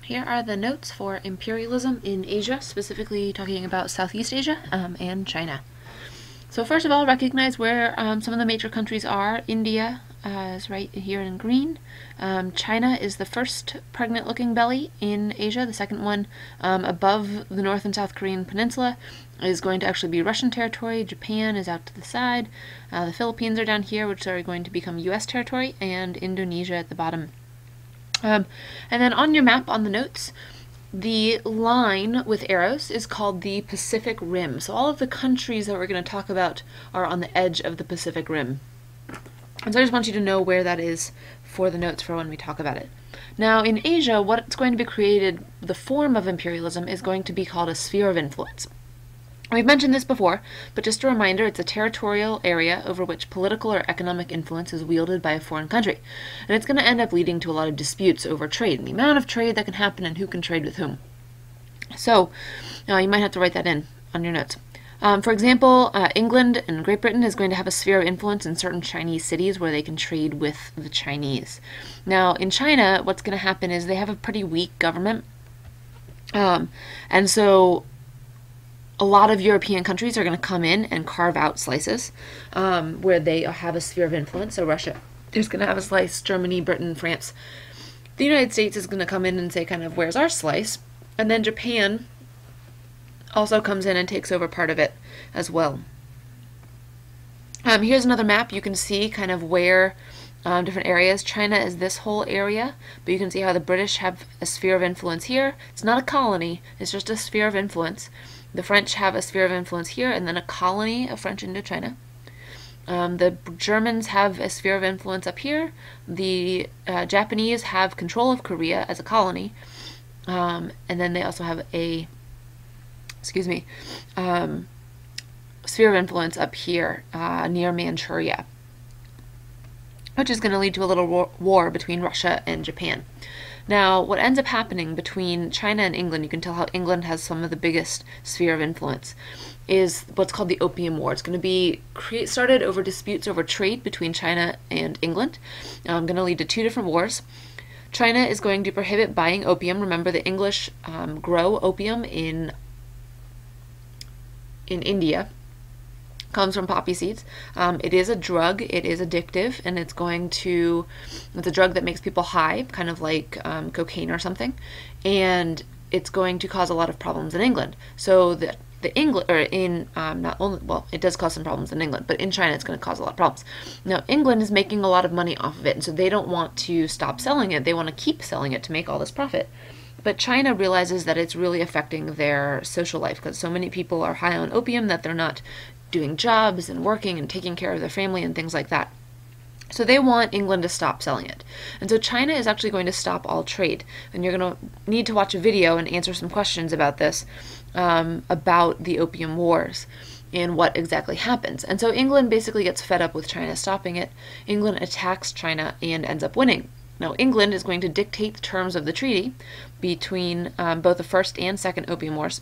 Here are the notes for imperialism in Asia, specifically talking about Southeast Asia and China. So first of all, recognize where some of the major countries are. India is right here in green. China is the first pregnant-looking belly in Asia. The second one above the North and South Korean peninsula is going to actually be Russian territory. Japan is out to the side. The Philippines are down here, which are going to become U.S. territory, and Indonesia at the bottom. And then on your map on the notes, the line with arrows is called the Pacific Rim. So all of the countries that we're going to talk about are on the edge of the Pacific Rim. And so I just want you to know where that is for the notes for when we talk about it. Now in Asia, what's going to be created, the form of imperialism, is going to be called a sphere of influence. We've mentioned this before, but just a reminder, it's a territorial area over which political or economic influence is wielded by a foreign country. And it's going to end up leading to a lot of disputes over trade and the amount of trade that can happen and who can trade with whom. So you might have to write that in on your notes. For example, England and Great Britain is going to have a sphere of influence in certain Chinese cities where they can trade with the Chinese. Now, in China, what's going to happen is they have a pretty weak government. And so a lot of European countries are going to come in and carve out slices where they have a sphere of influence. So Russia is going to have a slice, Germany, Britain, France. The United States is going to come in and say kind of, where's our slice? And then Japan also comes in and takes over part of it as well. Here's another map. You can see kind of where different areas. China is this whole area, but you can see how the British have a sphere of influence here. It's not a colony, it's just a sphere of influence. The French have a sphere of influence here, and then a colony of French Indochina. The Germans have a sphere of influence up here. The Japanese have control of Korea as a colony, and then they also have a, sphere of influence up here near Manchuria, which is going to lead to a little war between Russia and Japan. Now, what ends up happening between China and England, you can tell how England has some of the biggest sphere of influence, is what's called the Opium Wars. It's going to be started over disputes over trade between China and England. Going to lead to two different wars. China is going to prohibit buying opium. Remember, the English grow opium in India. Comes from poppy seeds. It is a drug, it is addictive, and it's a drug that makes people high, kind of like cocaine or something, and it's going to cause a lot of problems in England. So it does cause some problems in England, but in China it's going to cause a lot of problems. Now, England is making a lot of money off of it, and so they don't want to stop selling it. They want to keep selling it to make all this profit. But China realizes that it's really affecting their social life because so many people are high on opium that they're not doing jobs and working and taking care of their family and things like that. So they want England to stop selling it. And so China is actually going to stop all trade. And you're going to need to watch a video and answer some questions about this, about the Opium Wars and what exactly happens. And so England basically gets fed up with China stopping it. England attacks China and ends up winning. Now, England is going to dictate the terms of the treaty between both the First and Second Opium Wars.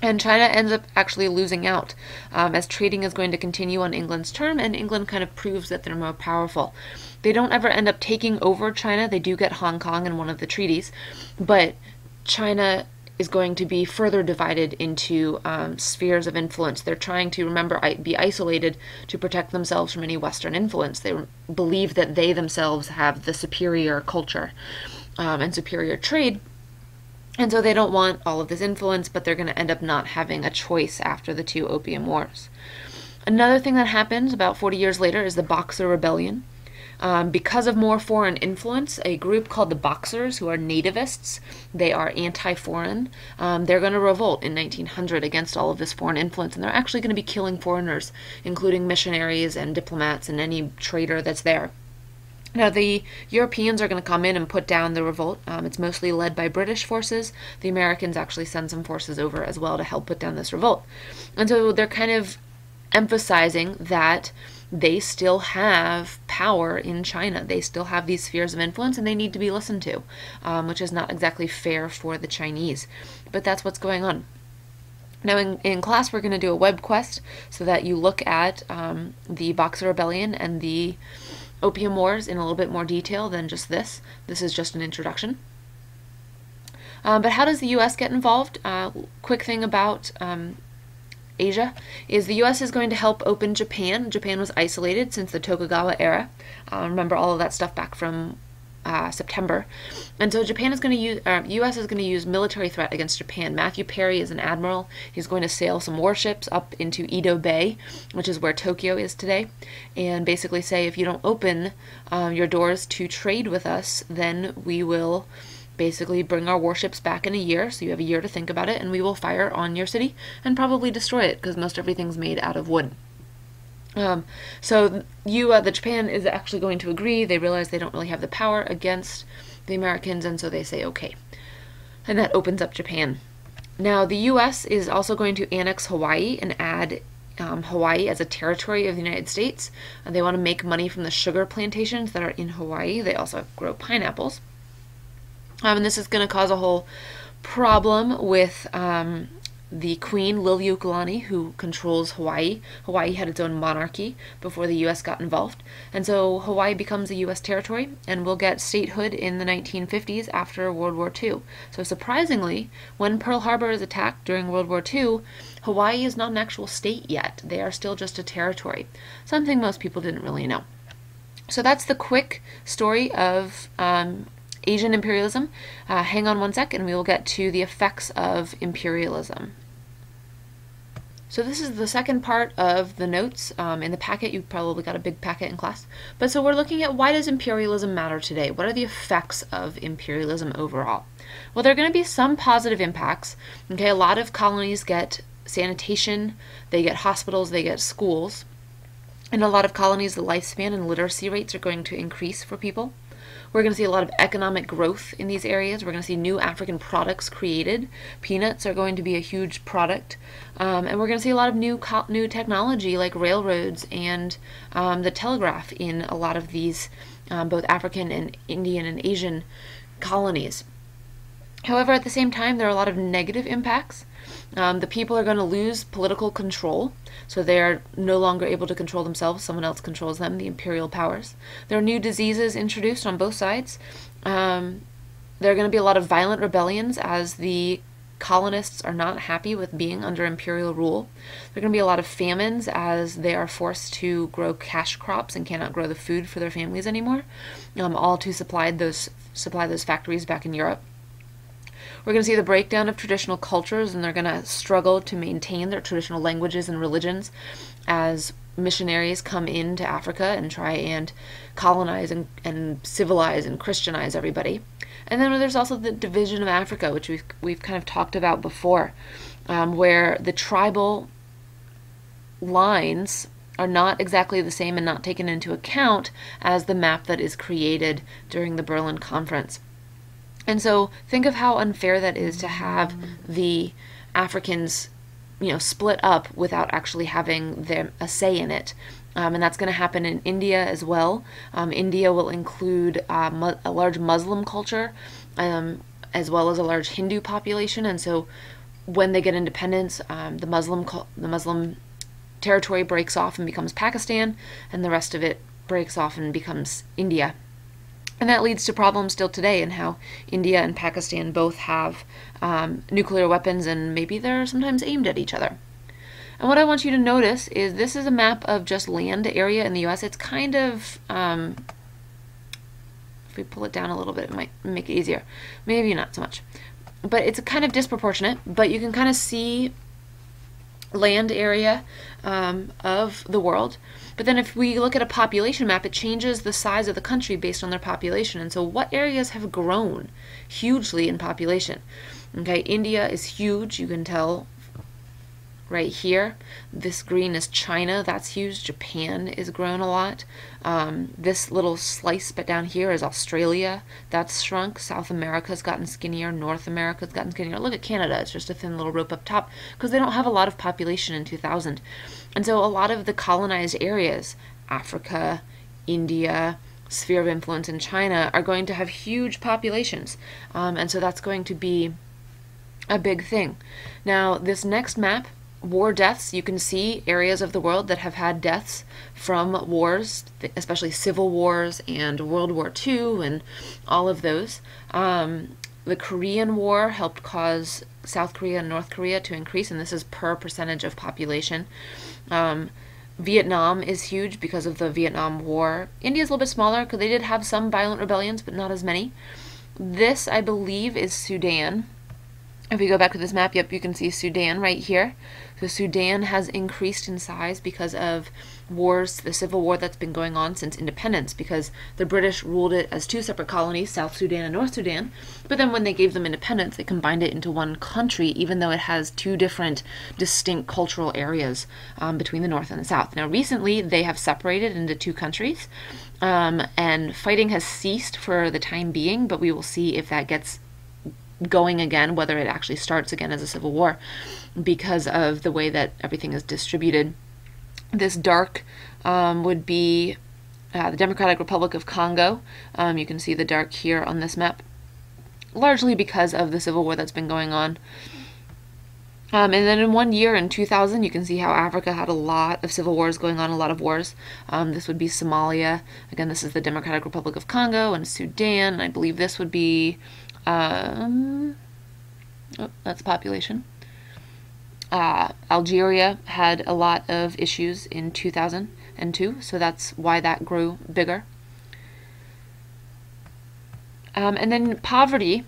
And China ends up actually losing out as trading is going to continue on England's term, and England kind of proves that they're more powerful. They don't ever end up taking over China. They do get Hong Kong in one of the treaties, but China is going to be further divided into spheres of influence. They're trying to, remember, be isolated to protect themselves from any Western influence. They believe that they themselves have the superior culture and superior trade. And so they don't want all of this influence, but they're going to end up not having a choice after the two Opium Wars. Another thing that happens about 40 years later is the Boxer Rebellion. Because of more foreign influence, a group called the Boxers, who are nativists, they are anti-foreign, they're going to revolt in 1900 against all of this foreign influence, and they're actually going to be killing foreigners, including missionaries and diplomats and any trader that's there. Now, the Europeans are going to come in and put down the revolt. It's mostly led by British forces. The Americans actually send some forces over as well to help put down this revolt. And so they're kind of emphasizing that they still have power in China. They still have these spheres of influence, and they need to be listened to, which is not exactly fair for the Chinese. But that's what's going on. Now, in class, we're going to do a web quest so that you look at the Boxer Rebellion and the Opium Wars in a little bit more detail than just this. This is just an introduction. But how does the U.S. get involved? Quick thing about Asia is the U.S. is going to help open Japan. Japan was isolated since the Tokugawa era. Remember all of that stuff back from September. And so Japan is going to use, U.S. is going to use military threat against Japan. Matthew Perry is an admiral. He's going to sail some warships up into Edo Bay, which is where Tokyo is today, and basically say, if you don't open your doors to trade with us, then we will basically bring our warships back in a year. So you have a year to think about it, and we will fire on your city and probably destroy it, because most everything's made out of wood. So the Japan is actually going to agree. They realize they don't really have the power against the Americans, and so they say okay. And that opens up Japan. Now the U.S. is also going to annex Hawaii and add Hawaii as a territory of the United States. They want to make money from the sugar plantations that are in Hawaii. They also grow pineapples. And this is going to cause a whole problem with the Queen, Liliuokalani, who controls Hawaii. Hawaii had its own monarchy before the U.S. got involved. And so Hawaii becomes a U.S. territory and will get statehood in the 1950s after World War II. So surprisingly, when Pearl Harbor is attacked during World War II, Hawaii is not an actual state yet. They are still just a territory, something most people didn't really know. So that's the quick story of Asian imperialism. Hang on one sec and we will get to the effects of imperialism. So this is the second part of the notes in the packet. You probably got a big packet in class. But so we're looking at, why does imperialism matter today? What are the effects of imperialism overall? Well, there are going to be some positive impacts. Okay, a lot of colonies get sanitation, they get hospitals, they get schools. In a lot of colonies, the lifespan and literacy rates are going to increase for people. We're going to see a lot of economic growth in these areas. We're going to see new African products created. Peanuts are going to be a huge product. And we're going to see a lot of new technology like railroads and the telegraph in a lot of these both African and Indian and Asian colonies. However, at the same time, there are a lot of negative impacts. The people are going to lose political control, so they are no longer able to control themselves. Someone else controls them, the imperial powers. There are new diseases introduced on both sides. There are going to be a lot of violent rebellions as the colonists are not happy with being under imperial rule. There are going to be a lot of famines as they are forced to grow cash crops and cannot grow the food for their families anymore, all to supply those factories back in Europe. We're going to see the breakdown of traditional cultures, and they're going to struggle to maintain their traditional languages and religions as missionaries come into Africa and try and colonize and civilize and Christianize everybody. And then there's also the division of Africa, which we've kind of talked about before, where the tribal lines are not exactly the same and not taken into account as the map that is created during the Berlin Conference. And so think of how unfair that is to have the Africans, split up without actually having a say in it. And that's going to happen in India as well. India will include a large Muslim culture as well as a large Hindu population. And so when they get independence, the Muslim territory breaks off and becomes Pakistan, and the rest of it breaks off and becomes India. And that leads to problems still today in how India and Pakistan both have nuclear weapons, and maybe they're sometimes aimed at each other. And what I want you to notice is this is a map of just land area in the U.S. It's kind of, if we pull it down a little bit, it might make it easier. Maybe not so much. But it's kind of disproportionate, but you can kind of see land area of the world. But then if we look at a population map, it changes the size of the country based on their population. And so what areas have grown hugely in population? Okay, India is huge, you can tell right here. This green is China, that's huge. Japan is grown a lot. This little slice but down here is Australia, that's shrunk. South America's gotten skinnier, North America's gotten skinnier. Look at Canada, it's just a thin little rope up top because they don't have a lot of population in 2000. And so a lot of the colonized areas, Africa, India, sphere of influence in China, are going to have huge populations. And so that's going to be a big thing. Now, this next map, war deaths, you can see areas of the world that have had deaths from wars, especially civil wars and World War II and all of those. The Korean War helped cause South Korea and North Korea to increase, and this is per percentage of population. Vietnam is huge because of the Vietnam War. India is a little bit smaller because they did have some violent rebellions, but not as many. This, I believe, is Sudan. If we go back to this map, yep, you can see Sudan right here. So Sudan has increased in size because of wars, the civil war that's been going on since independence, because the British ruled it as two separate colonies, South Sudan and North Sudan. But then when they gave them independence, they combined it into one country, even though it has two different distinct cultural areas between the North and the South. Now, recently, they have separated into two countries, and fighting has ceased for the time being, but we will see if that gets going again, whether it actually starts again as a civil war, because of the way that everything is distributed. This dark would be the Democratic Republic of Congo. You can see the dark here on this map, largely because of the civil war that's been going on. And then in 1 year, in 2000, you can see how Africa had a lot of civil wars going on, a lot of wars. This would be Somalia. Again, this is the Democratic Republic of Congo and Sudan. I believe this would be oh, that's population. Algeria had a lot of issues in 2002, so that's why that grew bigger. And then poverty.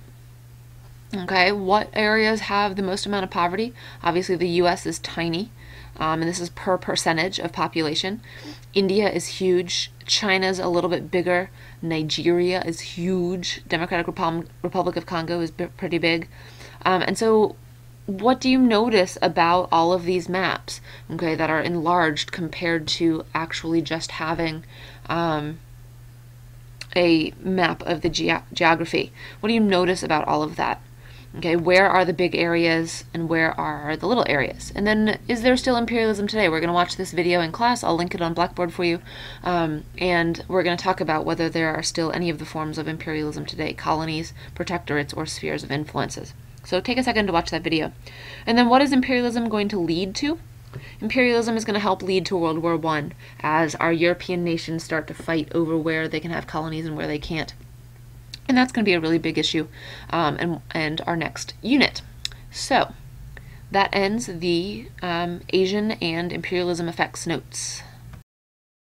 Okay, what areas have the most amount of poverty? Obviously, the U.S. is tiny, and this is per percentage of population. India is huge. China's a little bit bigger. Nigeria is huge. Democratic Republic of Congo is pretty big. And so what do you notice about all of these maps, okay, that are enlarged compared to actually just having a map of the geography? What do you notice about all of that? Okay, where are the big areas and where are the little areas? And then, is there still imperialism today? We're going to watch this video in class. I'll link it on Blackboard for you. And we're going to talk about whether there are still any of the forms of imperialism today: colonies, protectorates, or spheres of influences. So take a second to watch that video. And then, what is imperialism going to lead to? Imperialism is going to help lead to World War I as our European nations start to fight over where they can have colonies and where they can't. And that's going to be a really big issue and our next unit. So that ends the Asian and imperialism effects notes.